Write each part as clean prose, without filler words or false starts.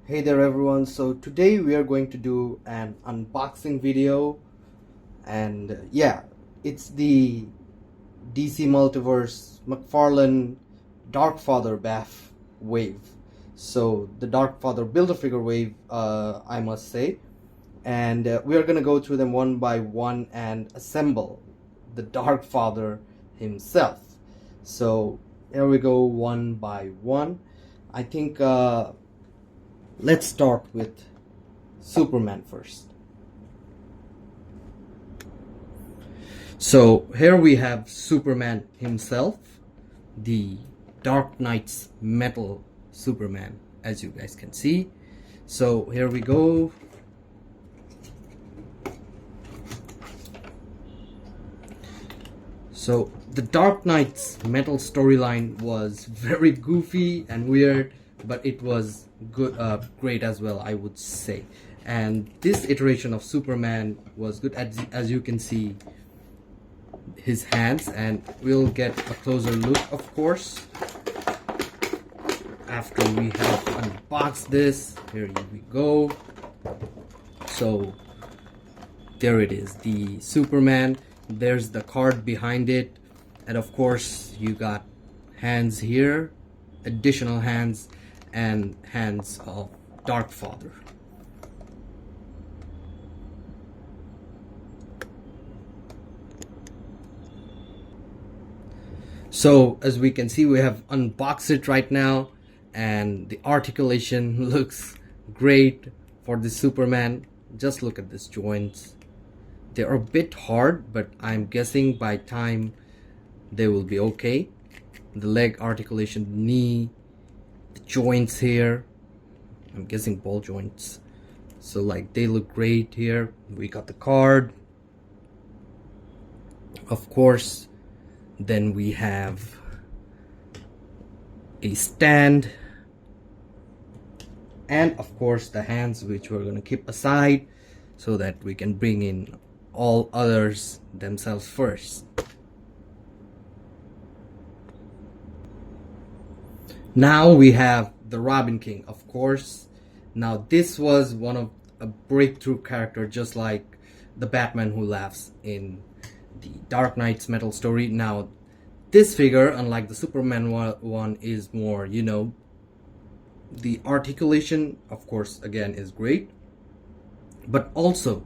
Hey there everyone, so today we are going to do an unboxing video, and it's the DC Multiverse McFarlane Darkfather BAF wave. So the Darkfather Build-A-Figure wave, I must say, and we are going to go through them one by one and assemble the Darkfather himself. So here we go, one by one. I think let's start with Superman first. So here we have Superman himself, the Dark Knight's metal Superman, as you guys can see. So here we go. So the Dark Knight's metal storyline was very goofy and weird, but it was good, great as well, I would say. And this iteration of Superman was good, as you can see his hands, and we'll get a closer look, of course, after we have unboxed this. Here we go. So there it is, the Superman. There's the card behind it, and of course you got hands here, additional hands, and hands of Darkfather. So as we can see, we have unboxed it right now, and the articulation looks great for the Superman. Just look at these joints. They are a bit hard, but I'm guessing by time they will be okay. The leg articulation, the knee, the joints here, I'm guessing ball joints, so like they look great here. We got the card, of course. Then we have a stand, and of course the hands, which we're going to keep aside so that we can bring in all others themselves first. Now we have the Robin King, of course. Now this was one of a breakthrough character, just like the Batman Who Laughs in the Dark Knight's metal story. Now this figure, unlike the Superman one, is more, the articulation, of course, again is great, but also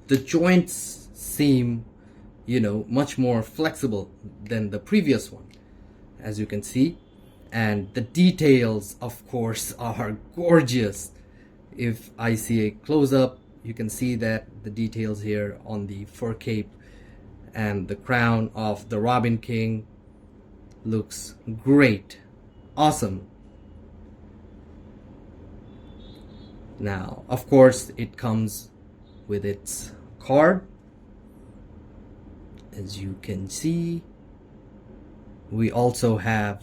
the joints seem, much more flexible than the previous one, as you can see. And the details, of course, are gorgeous. If I see a close-up, you can see that the details here on the fur cape and the crown of the Robin King looks great. Awesome. Now, of course, it comes with its card. As you can see, we also have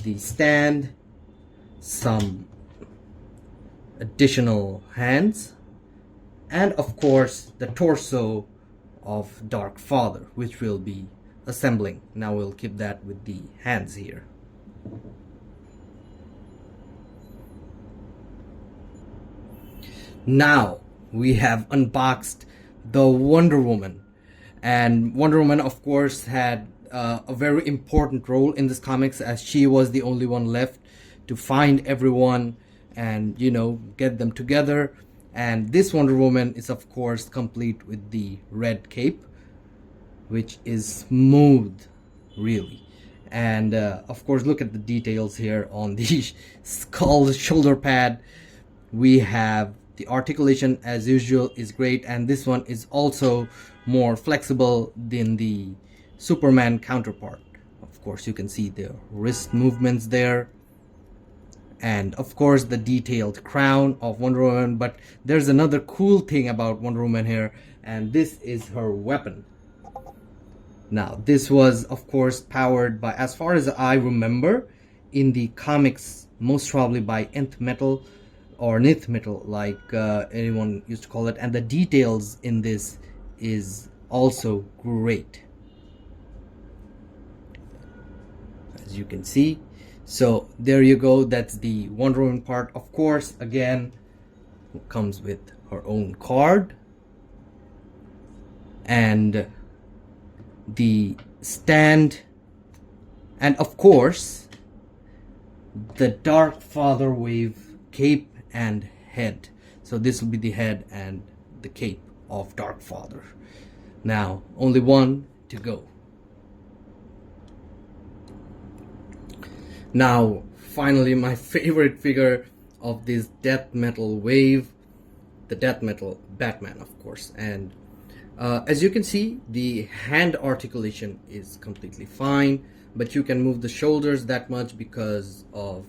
the stand, some additional hands, and of course the torso of Darkfather, which we'll be assembling. Now we'll keep that with the hands here. Now we have unboxed the Wonder Woman, and Wonder Woman, of course, had a very important role in this comics, as she was the only one left to find everyone and get them together. And this Wonder Woman is, of course, complete with the red cape, which is smooth, really. And of course, look at the details here on the skull shoulder pad. We have the articulation, as usual, is great, and this one is also more flexible than the Superman counterpart. Of course, you can see the wrist movements there, and of course the detailed crown of Wonder Woman. But there's another cool thing about Wonder Woman here, and this is her weapon. Now this was, of course, powered by, as far as I remember, in the comics, most probably by nth metal or nth metal, like anyone used to call it. And the details in this is also great, as you can see. So there you go, that's the Wonder Woman part. Of course, again, comes with her own card and the stand, and of course the Darkfather wave cape and head. So this will be the head and the cape of Darkfather. Now only one to go. Now finally, my favorite figure of this death metal wave, the death metal Batman, of course. And as you can see, the hand articulation is completely fine, but you can move the shoulders that much because of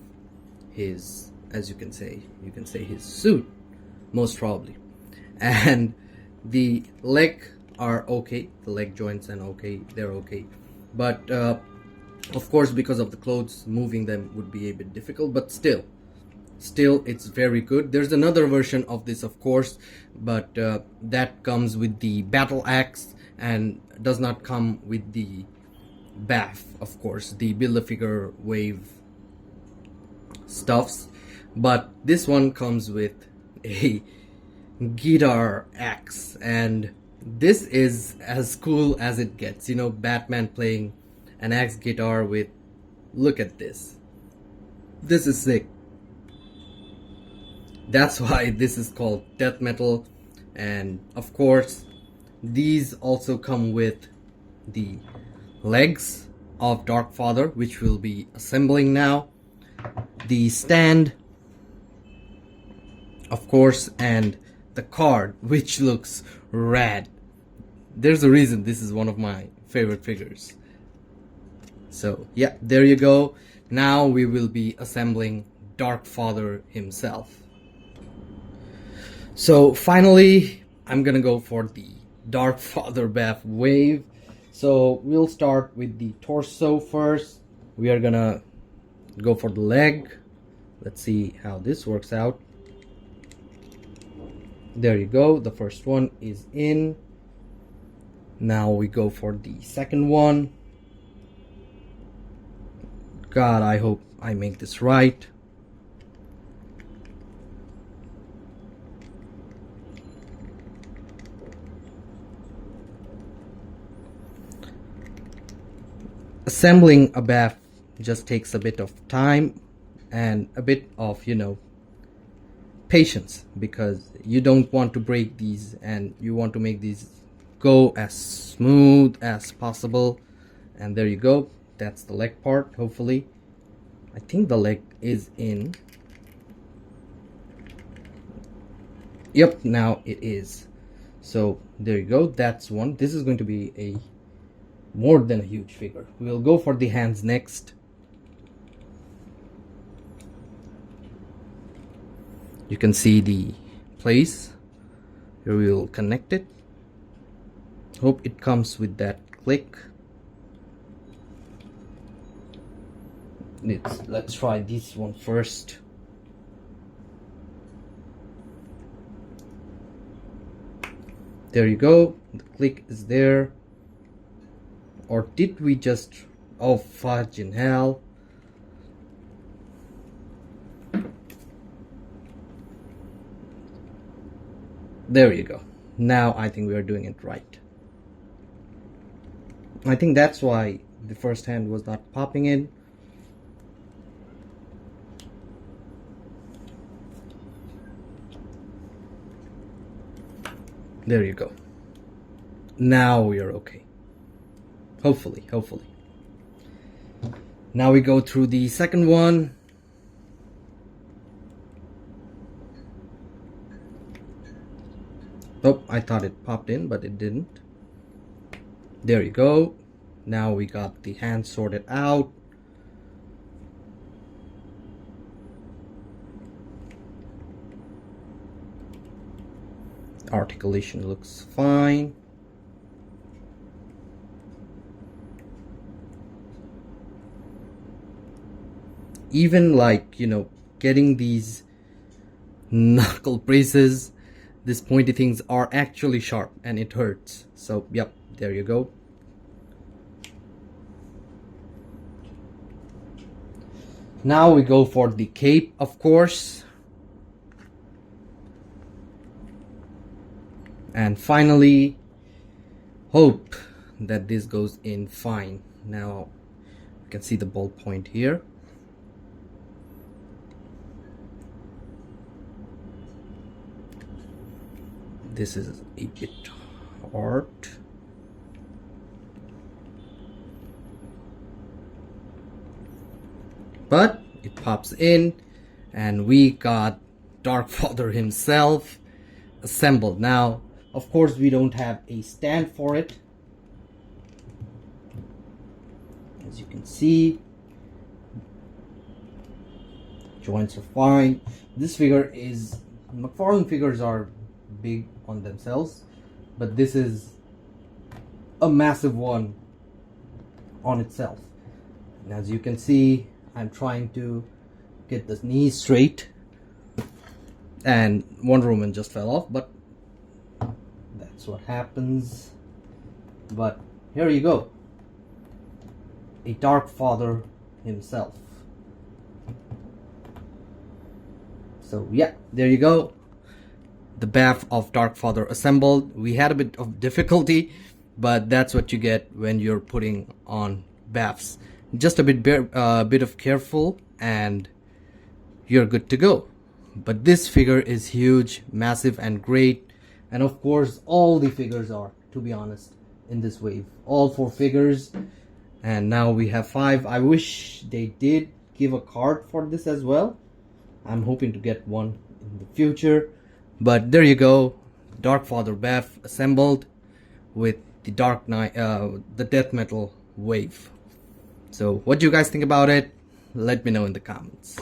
his, as you can say his suit, most probably. And the leg are okay, the leg joints and okay, they're okay, but of course, because of the clothes, moving them would be a bit difficult, but still it's very good. There's another version of this, of course, but that comes with the battle axe and does not come with the bath, of course, the Build-A-Figure wave stuffs. But this one comes with a guitar axe, and this is as cool as it gets. You know, Batman playing an axe guitar with, look at this. This is sick. That's why this is called death metal. And of course, these also come with the legs of Darkfather, which we'll be assembling now, the stand, of course, and the card, which looks rad. There's a reason this is one of my favorite figures. So yeah, there you go. Now we will be assembling Darkfather himself. So finally, I'm gonna go for the Darkfather bath wave. So we'll start with the torso first. We are gonna go for the leg. Let's see how this works out. There you go, the first one is in. Now we go for the second one. God, I hope I make this right. Assembling a bath just takes a bit of time and a bit of, you know, patience, because you don't want to break these and you want to make these go as smooth as possible. And there you go, that's the leg part. Hopefully, I think the leg is in. Yep, now it is. So there you go, that's one. This is going to be a more than a huge figure. We'll go for the hands next. You can see the place. Here we will connect it. Hope it comes with that click. Let's try this one first. There you go, the click is there. Or did we just, oh fudge in hell. There you go. Now I think we are doing it right. I think that's why the first hand was not popping in. There you go. Now we are okay. Hopefully. Now we go through the second one. Oh, I thought it popped in, but it didn't. There you go. Now we got the hand sorted out. Articulation looks fine. Even like, you know, getting these knuckle braces, these pointy things are actually sharp and it hurts. So yep, there you go. Now we go for the cape, of course. And finally, hope that this goes in fine. Now you can see the ballpoint here. This is a bit art. But it pops in, and we got Darkfather himself assembled. Now, of course, we don't have a stand for it. As you can see, joints are fine. This figure is, McFarlane figures are big on themselves, but this is a massive one on itself. And as you can see, I'm trying to get the knees straight, and Wonder Woman just fell off, but that's what happens. But here you go, a Darkfather himself. So yeah, there you go, the BAF of Darkfather assembled. We had a bit of difficulty, but that's what you get when you're putting on BAFs. Just a bit of careful and you're good to go. But this figure is huge, massive, and great. And of course, all the figures are, to be honest, in this wave. All 4 figures. And now we have 5. I wish they did give a card for this as well. I'm hoping to get one in the future. But there you go, Darkfather BAF assembled with the Dark Knight, the Death Metal wave. So what do you guys think about it? Let me know in the comments.